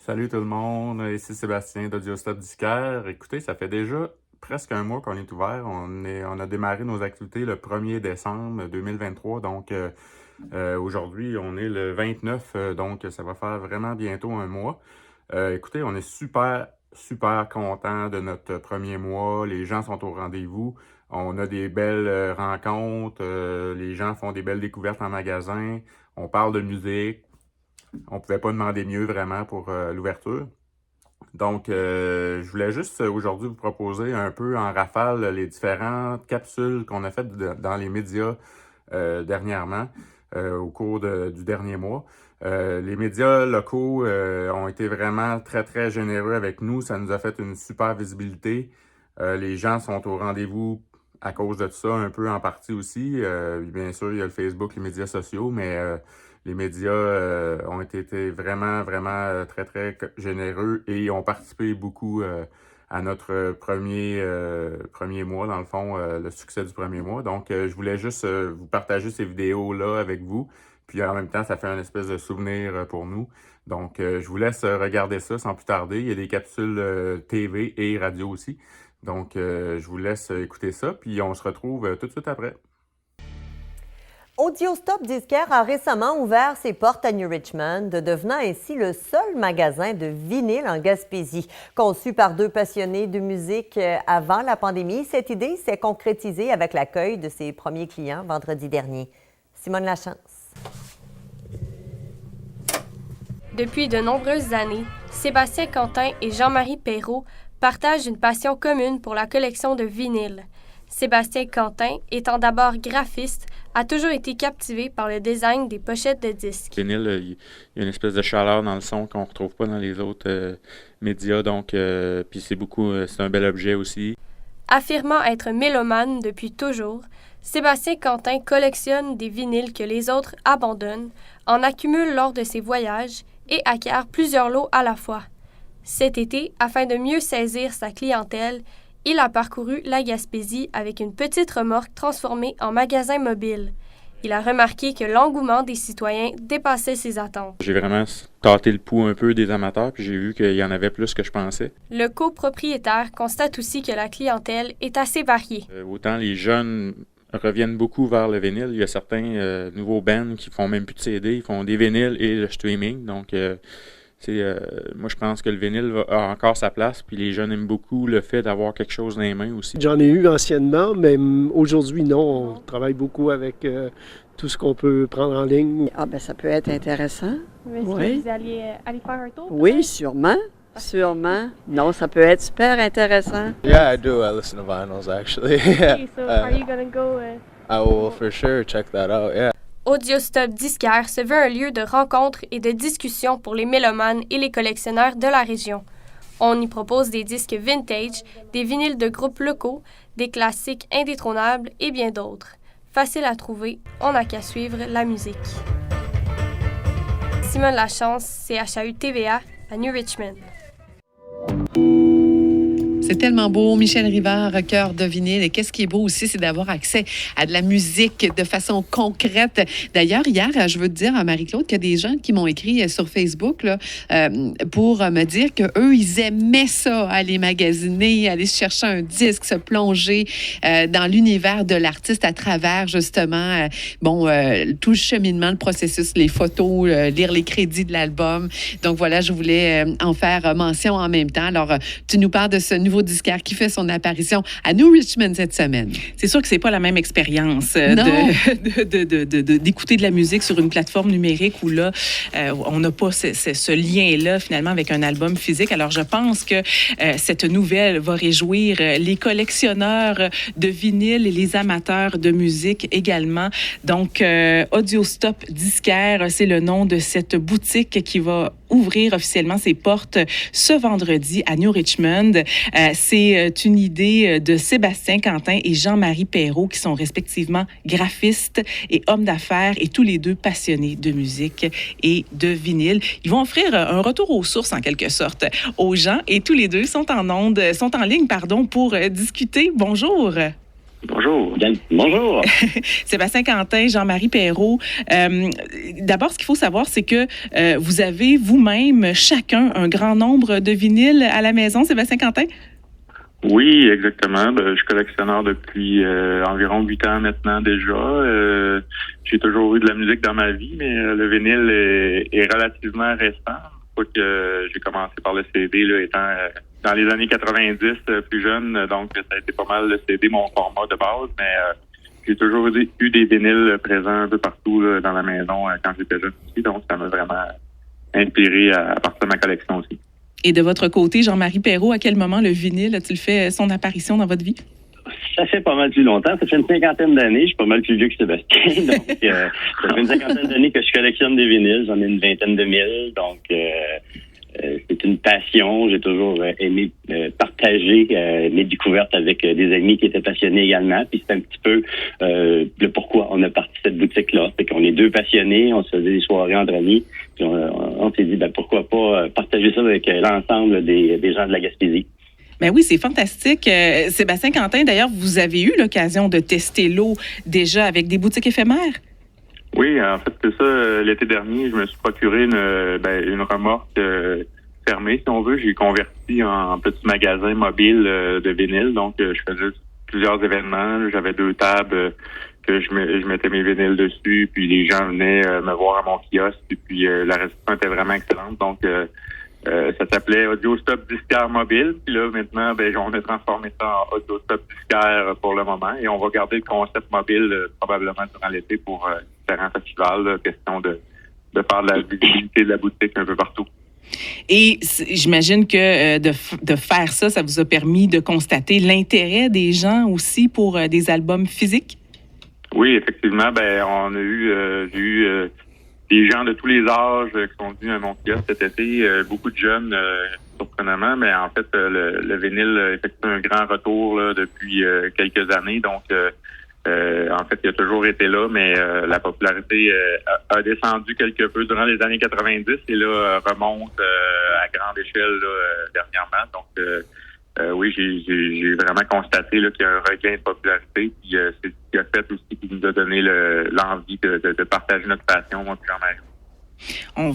Salut tout le monde, ici Sébastien d'Audiostop Disquaire. Écoutez, ça fait déjà presque un mois qu'on est ouvert. On a démarré nos activités le 1er décembre 2023. Donc aujourd'hui, on est le 29, donc ça va faire vraiment bientôt un mois. Écoutez, on est super contents de notre premier mois. Les gens sont au rendez-vous. On a des belles rencontres. Les gens font des belles découvertes en magasin. On parle de musique. On pouvait pas demander mieux vraiment pour l'ouverture. Donc, je voulais juste aujourd'hui vous proposer un peu en rafale les différentes capsules qu'on a faites dans les médias dernièrement, au cours du dernier mois. Les médias locaux ont été vraiment très généreux avec nous. Ça nous a fait une super visibilité. Les gens sont au rendez-vous à cause de ça, un peu en partie aussi. Bien sûr, il y a le Facebook, les médias sociaux, mais les médias ont été vraiment très généreux et ont participé beaucoup à notre premier mois, dans le fond, le succès du premier mois. Donc, je voulais juste vous partager ces vidéos-là avec vous. Puis en même temps, ça fait un espèce de souvenir pour nous. Donc, je vous laisse regarder ça sans plus tarder. Il y a des capsules TV et radio aussi. Donc, je vous laisse écouter ça. Puis on se retrouve tout de suite après. Audiostop Disquaire a récemment ouvert ses portes à New Richmond, devenant ainsi le seul magasin de vinyle en Gaspésie. Conçu par deux passionnés de musique avant la pandémie, cette idée s'est concrétisée avec l'accueil de ses premiers clients vendredi dernier. Simone Lachance. Depuis de nombreuses années, Sébastien Quentin et Jean-Marie Perrault partagent une passion commune pour la collection de vinyles. Sébastien Quentin, étant d'abord graphiste, a toujours été captivé par le design des pochettes de disques. Le vinyle, il y a une espèce de chaleur dans le son qu'on ne retrouve pas dans les autres médias, donc puis c'est un bel objet aussi. Affirmant être mélomane depuis toujours, Sébastien Quentin collectionne des vinyles que les autres abandonnent, en accumule lors de ses voyages et acquiert plusieurs lots à la fois. Cet été, afin de mieux saisir sa clientèle, il a parcouru la Gaspésie avec une petite remorque transformée en magasin mobile. Il a remarqué que l'engouement des citoyens dépassait ses attentes. J'ai vraiment tâté le pouls un peu des amateurs, puis j'ai vu qu'il y en avait plus que je pensais. Le copropriétaire constate aussi que la clientèle est assez variée. Autant les jeunes reviennent beaucoup vers le vinyle. Il y a certains nouveaux bands qui font même plus de CD, ils font des vinyles et le streaming. Donc, moi, je pense que le vinyle a encore sa place, puis les jeunes aiment beaucoup le fait d'avoir quelque chose dans les mains aussi. J'en ai eu anciennement, mais aujourd'hui, non. On travaille beaucoup avec tout ce qu'on peut prendre en ligne. Ah ben ça peut être intéressant. Est-ce que vous allez aller faire un tour? Oui, sûrement. Sûrement. Non, ça peut être super intéressant. Yeah, I do. I listen to vinyls, actually. Yeah. Okay, so are you gonna go? I will for sure check that out, yeah. Audiostop Disquaire se veut un lieu de rencontre et de discussion pour les mélomanes et les collectionneurs de la région. On y propose des disques vintage, des vinyles de groupes locaux, des classiques indétrônables et bien d'autres. Facile à trouver, on n'a qu'à suivre la musique. Simone Lachance, CHAU TVA à New Richmond. C'est tellement beau. Michel Rivard, cœur de vinyle. Et qu'est-ce qui est beau aussi, c'est d'avoir accès à de la musique de façon concrète. D'ailleurs, hier, je veux te dire, Marie-Claude, qu'il y a des gens qui m'ont écrit sur Facebook là, pour me dire qu'eux, ils aimaient ça, aller magasiner, aller chercher un disque, se plonger dans l'univers de l'artiste à travers, justement, tout le cheminement, le processus, les photos, lire les crédits de l'album. Donc voilà, je voulais en faire mention en même temps. Alors, tu nous parles de ce nouveau disquaire qui fait son apparition à New Richmond cette semaine. C'est sûr que c'est pas la même expérience d'écouter de la musique sur une plateforme numérique où là, on n'a pas ce lien-là finalement avec un album physique. Alors je pense que cette nouvelle va réjouir les collectionneurs de vinyle et les amateurs de musique également. Donc Audiostop Disquaire, c'est le nom de cette boutique qui va ouvrir officiellement ses portes ce vendredi à New Richmond. C'est une idée de Sébastien Quentin et Jean-Marie Perrault qui sont respectivement graphistes et hommes d'affaires et tous les deux passionnés de musique et de vinyle. Ils vont offrir un retour aux sources en quelque sorte aux gens et tous les deux sont en ligne pour discuter. Bonjour. Bonjour. Bonjour. Sébastien Quentin, Jean-Marie Perrault. D'abord, ce qu'il faut savoir, c'est que vous avez vous-même chacun un grand nombre de vinyles à la maison, Sébastien Quentin? Oui, exactement. Je suis collectionneur depuis environ 8 ans maintenant déjà. J'ai toujours eu de la musique dans ma vie, mais le vinyle est relativement récent. Que j'ai commencé par le CD, là, étant dans les années 90, plus jeune, donc ça a été pas mal le CD, mon format de base, mais j'ai toujours eu des vinyles présents un peu partout là, dans la maison quand j'étais jeune aussi, donc ça m'a vraiment inspiré à partir de ma collection aussi. Et de votre côté, Jean-Marie Perrault, à quel moment le vinyle a-t-il fait son apparition dans votre vie? Ça fait pas mal plus longtemps. Ça fait une 50aine d'années. Je suis pas mal plus vieux que Sébastien. Donc, ça fait une 50aine d'années que je collectionne des vinyles. J'en ai une 20aine de mille. Donc, c'est une passion. J'ai toujours aimé partager mes découvertes avec des amis qui étaient passionnés également. Puis c'est un petit peu le pourquoi on a parti cette boutique-là. C'est qu'on est deux passionnés. On se faisait des soirées entre amis. Puis on s'est dit, pourquoi pas partager ça avec l'ensemble des gens de la Gaspésie. Ben oui, c'est fantastique. Sébastien Quentin, d'ailleurs, vous avez eu l'occasion de tester l'eau déjà avec des boutiques éphémères? Oui, en fait, c'est ça. L'été dernier, je me suis procuré une remorque fermée, si on veut. J'ai converti en petit magasin mobile de vinyle. Donc, je faisais plusieurs événements. J'avais 2 tables que je mettais mes vinyles dessus. Puis, les gens venaient me voir à mon kiosque. Et puis, la réception était vraiment excellente. Donc, ça s'appelait Audio Stop Disquaire Mobile. Puis là, maintenant, on a transformé ça en Audio Stop Disquaire pour le moment. Et on va garder le concept mobile probablement durant l'été pour différents festivals. Là, question de faire de la visibilité de la boutique un peu partout. Et j'imagine que de faire ça, ça vous a permis de constater l'intérêt des gens aussi pour des albums physiques? Oui, effectivement. On a j'ai eu des gens de tous les âges qui sont venus à mon kiosque cet été, beaucoup de jeunes, surprenamment, mais en fait, le vinyle effectue un grand retour là, depuis quelques années. Donc, en fait, il a toujours été là, mais la popularité a descendu quelque peu durant les années 90 et là, remonte à grande échelle là, dernièrement. Donc, oui, j'ai vraiment constaté là, qu'il y a un regain de popularité. Puis c'est ce qui a fait aussi qui nous a donné l'envie de partager notre passion, moi et Jean-Marie. On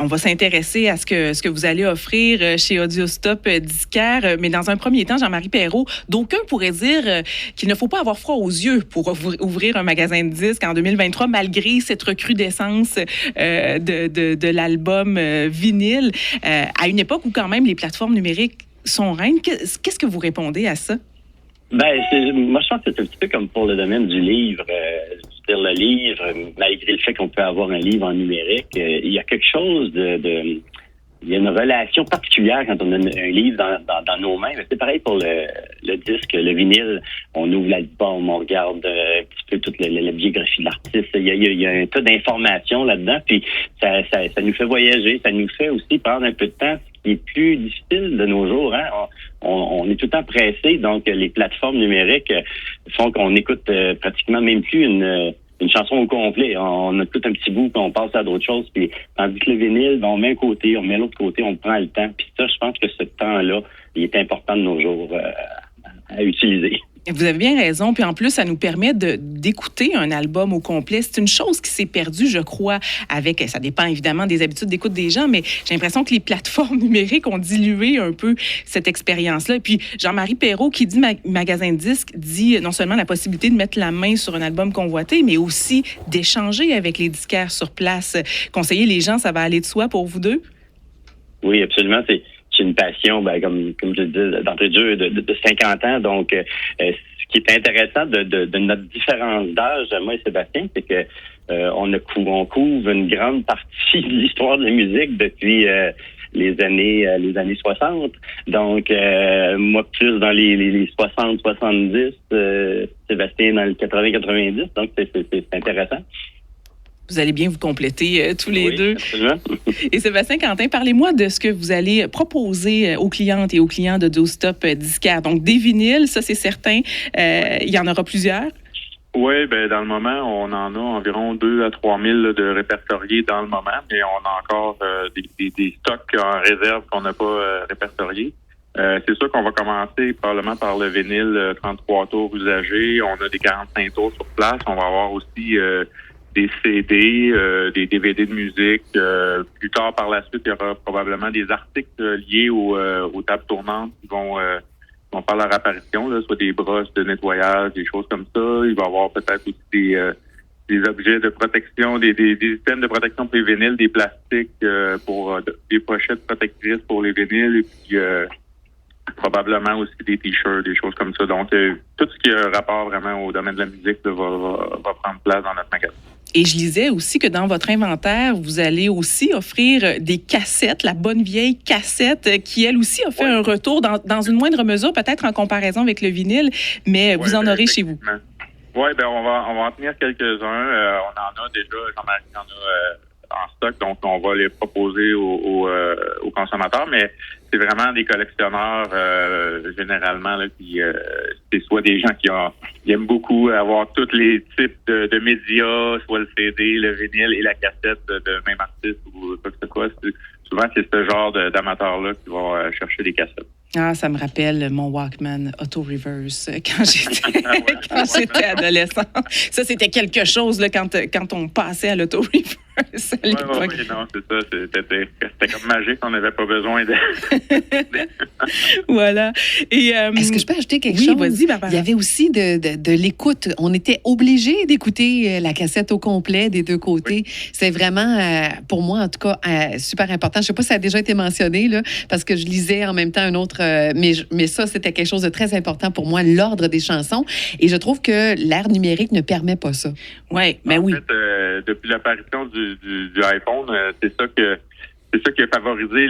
va s'intéresser à ce que vous allez offrir chez Audiostop Disquaire. Mais dans un premier temps, Jean-Marie Perrault, d'aucuns pourraient dire qu'il ne faut pas avoir froid aux yeux pour ouvrir un magasin de disques en 2023, malgré cette recrudescence de l'album vinyle, à une époque où quand même les plateformes numériques sont reines. Qu'est-ce que vous répondez à ça? Moi, je pense que c'est un petit peu comme pour le domaine du livre. C'est-à-dire le livre, malgré le fait qu'on peut avoir un livre en numérique, il y a quelque chose il y a une relation particulière quand on a un livre dans nos mains. C'est pareil pour le disque, le vinyle. On ouvre l'album, on regarde un petit peu toute la biographie de l'artiste. Il y a un tas d'informations là-dedans, puis ça nous fait voyager. Ça nous fait aussi prendre un peu de temps, ce qui est plus difficile de nos jours. Hein? On est tout le temps pressé, donc les plateformes numériques font qu'on écoute pratiquement même plus une chanson au complet. On a tout un petit bout, puis on passe à d'autres choses. Puis, tandis que le vinyle, on met un côté, on met l'autre côté, on prend le temps. Puis ça, je pense que ce temps-là, il est important de nos jours à utiliser. Vous avez bien raison. Puis en plus, ça nous permet d'écouter un album au complet. C'est une chose qui s'est perdue, je crois, ça dépend évidemment des habitudes d'écoute des gens, mais j'ai l'impression que les plateformes numériques ont dilué un peu cette expérience-là. Et puis, Jean-Marie Perrault, qui dit magasin de disques, dit non seulement la possibilité de mettre la main sur un album convoité, mais aussi d'échanger avec les disquaires sur place. Conseiller les gens, ça va aller de soi pour vous deux? Oui, absolument. C'est une passion, comme je le dis, d'entrée de jeu de 50 ans. Donc, ce qui est intéressant de notre différence d'âge, moi et Sébastien, c'est que on couvre une grande partie de l'histoire de la musique depuis les années 60. Donc, moi plus dans les 60, 70, Sébastien dans le 80-90. Donc, c'est intéressant. Vous allez bien vous compléter tous les deux. Absolument. Et Sébastien Quentin, parlez-moi de ce que vous allez proposer aux clientes et aux clients de Audiostop Disquaire. Donc, des vinyles, ça c'est certain. Il y en aura plusieurs. Oui, dans le moment, on en a environ 2 à 3 000 de répertoriés dans le moment, mais on a encore des stocks en réserve qu'on n'a pas répertoriés. C'est sûr qu'on va commencer probablement par le vinyle 33 tours usagé. On a des 45 tours sur place. On va avoir aussi des CD, des DVD de musique. Plus tard par la suite, il y aura probablement des articles liés aux tables tournantes qui vont faire leur apparition, là, soit des brosses de nettoyage, des choses comme ça. Il va y avoir peut-être aussi des objets de protection, des systèmes de protection pour les vinyles, des plastiques pour des pochettes protectrices pour les vinyles, et puis probablement aussi des t-shirts, des choses comme ça. Donc, tout ce qui a rapport vraiment au domaine de la musique là, va prendre place dans notre magasin. Et je lisais aussi que dans votre inventaire, vous allez aussi offrir des cassettes, la bonne vieille cassette, qui elle aussi a fait un retour dans une moindre mesure, peut-être en comparaison avec le vinyle, mais vous en aurez chez vous. Oui, ben on va en tenir quelques-uns. On en a déjà, Jean-Marie en a en stock, donc on va les proposer aux consommateurs, mais c'est vraiment des collectionneurs généralement là, qui c'est soit des gens qui aiment beaucoup avoir tous les types de médias, soit le CD, le vinyle et la cassette de même artiste ou quoi que ce soit. Souvent, c'est ce genre d'amateurs-là qui vont chercher des cassettes. Ah, ça me rappelle mon Walkman Auto-Reverse quand j'étais adolescent. Ça, c'était quelque chose là, quand on passait à l'Auto-Reverse à l'époque. Oui, non, c'est ça. C'était comme magique. On n'avait pas besoin de... Voilà. Et, est-ce que je peux ajouter quelque chose? Oui, vas-y, Barbara. Il y avait aussi de l'écoute. On était obligés d'écouter la cassette au complet des deux côtés. Oui. C'est vraiment, pour moi, en tout cas, super important. Je ne sais pas si ça a déjà été mentionné, là, parce que je lisais en même temps un autre... mais ça, c'était quelque chose de très important pour moi, l'ordre des chansons. Et je trouve que l'ère numérique ne permet pas ça. Ouais, ben oui. En fait, depuis l'apparition du iPhone, c'est ça qui a favorisé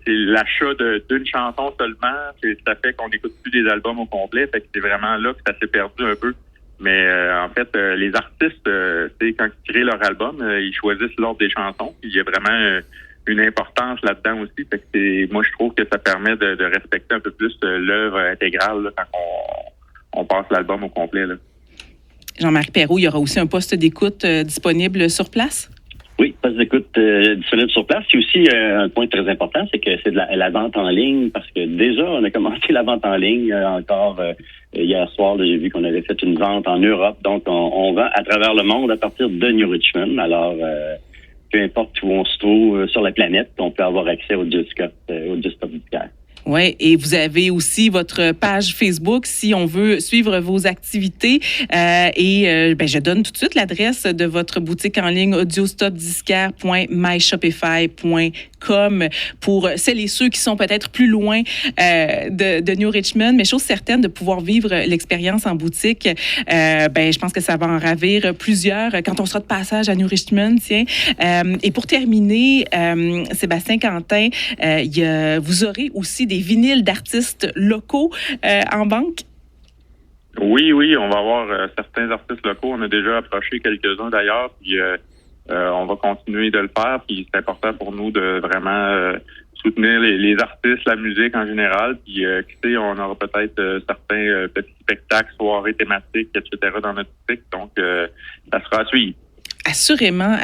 c'est l'achat d'une chanson seulement. Ça fait qu'on n'écoute plus des albums au complet. Fait que c'est vraiment là que ça s'est perdu un peu. Mais en fait, les artistes, quand ils créent leur album, ils choisissent l'ordre des chansons. Il y a vraiment une importance là-dedans aussi. Fait que moi, je trouve que ça permet de respecter un peu plus l'œuvre intégrale là, quand on passe l'album au complet. Là. Jean-Marie Perrault, il y aura aussi un poste d'écoute disponible sur place? Oui, poste d'écoute disponible sur place. C'est aussi un point très important, c'est que c'est de la vente en ligne, parce que déjà, on a commencé la vente en ligne encore hier soir. Là, j'ai vu qu'on avait fait une vente en Europe. Donc, on vend à travers le monde à partir de New Richmond. Alors, peu importe où on se trouve sur la planète, on peut avoir accès au Discop disquaire. Oui, et vous avez aussi votre page Facebook si on veut suivre vos activités. Je donne tout de suite l'adresse de votre boutique en ligne audiostopdisquaire.myshopify.com pour celles et ceux qui sont peut-être plus loin de New Richmond, mais chose certaine de pouvoir vivre l'expérience en boutique. Je pense que ça va en ravir plusieurs quand on sera de passage à New Richmond. Tiens. Et pour terminer, Sébastien Quentin, vous aurez aussi des vinyles d'artistes locaux en banque? Oui, on va avoir certains artistes locaux. On a déjà approché quelques-uns d'ailleurs, puis on va continuer de le faire. Puis c'est important pour nous de vraiment soutenir les artistes, la musique en général. Puis qui sait, on aura peut-être certains petits spectacles, soirées thématiques, etc. dans notre boutique. Donc, ça sera à suivre. Assurément.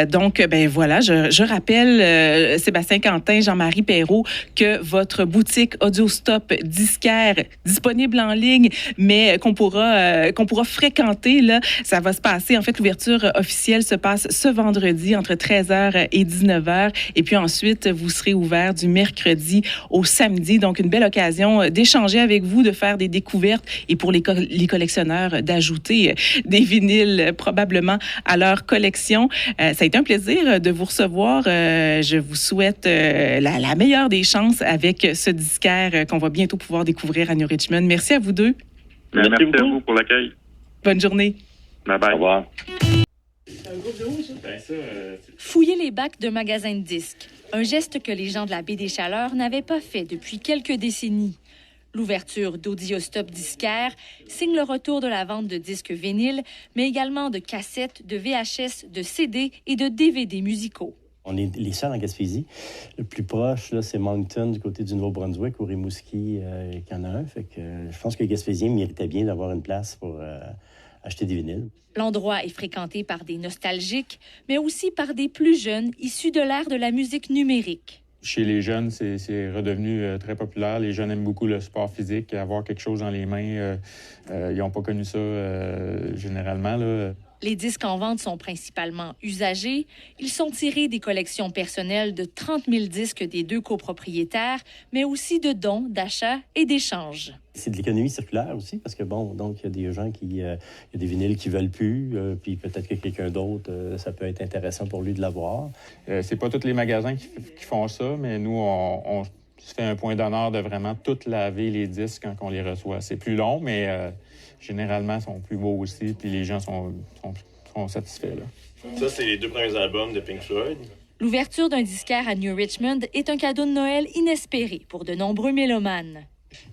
Donc, voilà, je rappelle, Sébastien Quentin, Jean-Marie Perrault, que votre boutique Audiostop disquaire, disponible en ligne, mais qu'on pourra fréquenter, là, ça va se passer. En fait, l'ouverture officielle se passe ce vendredi entre 13h et 19h. Et puis ensuite, vous serez ouvert du mercredi au samedi. Donc, une belle occasion d'échanger avec vous, de faire des découvertes et pour les collectionneurs, d'ajouter des vinyles probablement à leur collection. Ça a été un plaisir de vous recevoir. Je vous souhaite la meilleure des chances avec ce disquaire qu'on va bientôt pouvoir découvrir à New Richmond. Merci à vous deux. Merci à vous pour l'accueil. Bonne journée. Bye bye. Au revoir. Fouiller les bacs de magasins de disques. Un geste que les gens de la baie des Chaleurs n'avaient pas fait depuis quelques décennies. L'ouverture d'Audiostop disquaire signe le retour de la vente de disques vinyles, mais également de cassettes, de VHS, de CD et de DVD musicaux. On est les seuls en Gaspésie. Le plus proche, là, c'est Moncton, du côté du Nouveau-Brunswick, ou Rimouski, qui en a un. Fait que je pense que les Gaspésiens méritaient bien d'avoir une place pour acheter des vinyles. L'endroit est fréquenté par des nostalgiques, mais aussi par des plus jeunes issus de l'ère de la musique numérique. Chez les jeunes, c'est redevenu très populaire. Les jeunes aiment beaucoup le sport physique, avoir quelque chose dans les mains. Ils n'ont pas connu ça généralement, là. Les disques en vente sont principalement usagés. Ils sont tirés des collections personnelles de 30 000 disques des deux copropriétaires, mais aussi de dons, d'achats et d'échanges. C'est de l'économie circulaire aussi, parce que bon, donc il y a des gens il y a des vinyles qui veulent plus, puis peut-être que quelqu'un d'autre, ça peut être intéressant pour lui de l'avoir. C'est pas tous les magasins qui font ça, mais nous, on se fait un point d'honneur de vraiment tout laver les disques quand on les reçoit. C'est plus long, mais généralement, ils sont plus beaux aussi, puis les gens sont satisfaits, là. Ça, c'est les 2 premiers albums de Pink Floyd. L'ouverture d'un disquaire à New Richmond est un cadeau de Noël inespéré pour de nombreux mélomanes.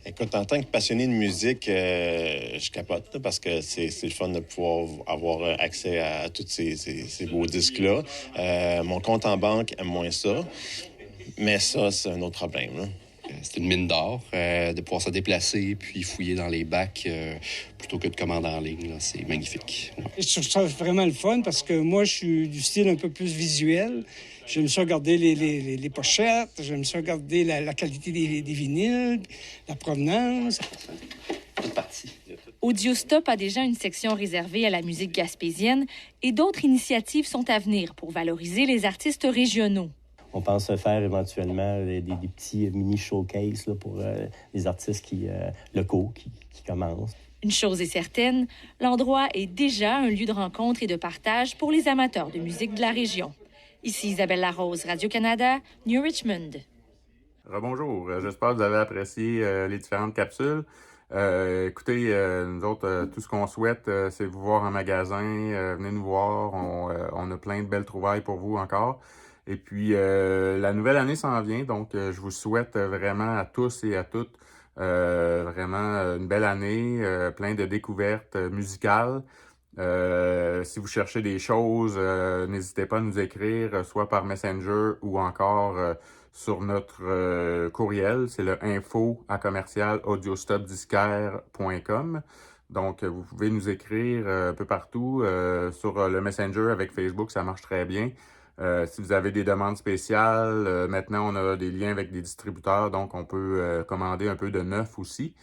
Écoute, en tant que passionné de musique, je capote là, parce que c'est le fun de pouvoir avoir accès à tous ces beaux disques-là. Mon compte en banque aime moins ça, mais ça, c'est un autre problème, là. C'est une mine d'or, de pouvoir se déplacer puis fouiller dans les bacs plutôt que de commander en ligne. Là, c'est magnifique. Ouais. Je trouve ça vraiment le fun parce que moi, je suis du style un peu plus visuel. J'aime ça regarder les pochettes, j'aime ça regarder la qualité des vinyles, la provenance. Toute partie. Audiostop a déjà une section réservée à la musique gaspésienne et d'autres initiatives sont à venir pour valoriser les artistes régionaux. On pense faire éventuellement des petits mini-showcases là, pour les artistes locaux qui commencent. Une chose est certaine, l'endroit est déjà un lieu de rencontre et de partage pour les amateurs de musique de la région. Ici Isabelle Larose, Radio-Canada, New Richmond. Rebonjour, j'espère que vous avez apprécié les différentes capsules. Écoutez, nous autres, tout ce qu'on souhaite, c'est vous voir en magasin. Venez nous voir, on a plein de belles trouvailles pour vous encore. Et puis, la nouvelle année s'en vient, donc je vous souhaite vraiment à tous et à toutes vraiment une belle année, plein de découvertes musicales. Si vous cherchez des choses, n'hésitez pas à nous écrire, soit par Messenger ou encore sur notre courriel. C'est le info@audiostopdisquaire.com. Donc, vous pouvez nous écrire un peu partout. Sur le Messenger avec Facebook, ça marche très bien. Si vous avez des demandes spéciales, maintenant on a des liens avec des distributeurs, donc on peut commander un peu de neuf aussi.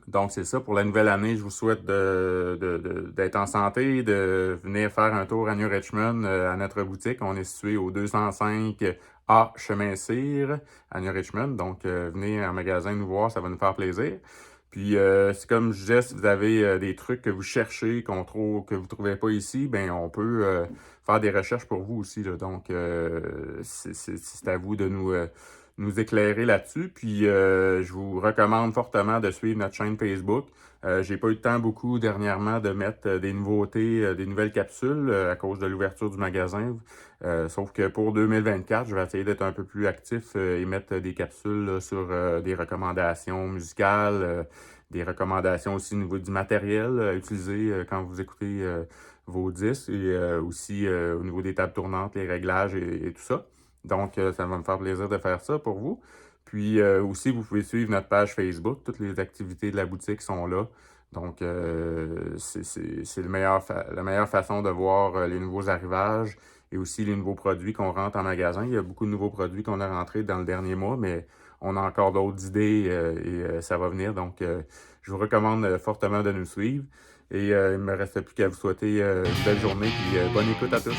Donc c'est ça, pour la nouvelle année, je vous souhaite d'être en santé, de venir faire un tour à New Richmond, à notre boutique. On est situé au 205 A Chemin Cyr à New Richmond, donc venez en magasin nous voir, ça va nous faire plaisir. Puis, c'est comme je disais, si vous avez des trucs que vous cherchez, que vous ne trouvez pas ici, ben on peut faire des recherches pour vous aussi, là. Donc, c'est à vous de nous éclairer là-dessus. Puis, je vous recommande fortement de suivre notre chaîne Facebook. J'ai pas eu le temps beaucoup dernièrement de mettre des nouveautés, des nouvelles capsules à cause de l'ouverture du magasin. Sauf que pour 2024, je vais essayer d'être un peu plus actif et mettre des capsules là, sur des recommandations musicales, des recommandations aussi au niveau du matériel à utiliser quand vous écoutez vos disques et aussi au niveau des tables tournantes, les réglages et tout ça. Donc, ça va me faire plaisir de faire ça pour vous. Puis aussi, vous pouvez suivre notre page Facebook. Toutes les activités de la boutique sont là. Donc, c'est la meilleure façon de voir les nouveaux arrivages et aussi les nouveaux produits qu'on rentre en magasin. Il y a beaucoup de nouveaux produits qu'on a rentrés dans le dernier mois, mais on a encore d'autres idées et ça va venir. Donc, je vous recommande fortement de nous suivre. Et il ne me reste plus qu'à vous souhaiter une belle journée et bonne écoute à tous.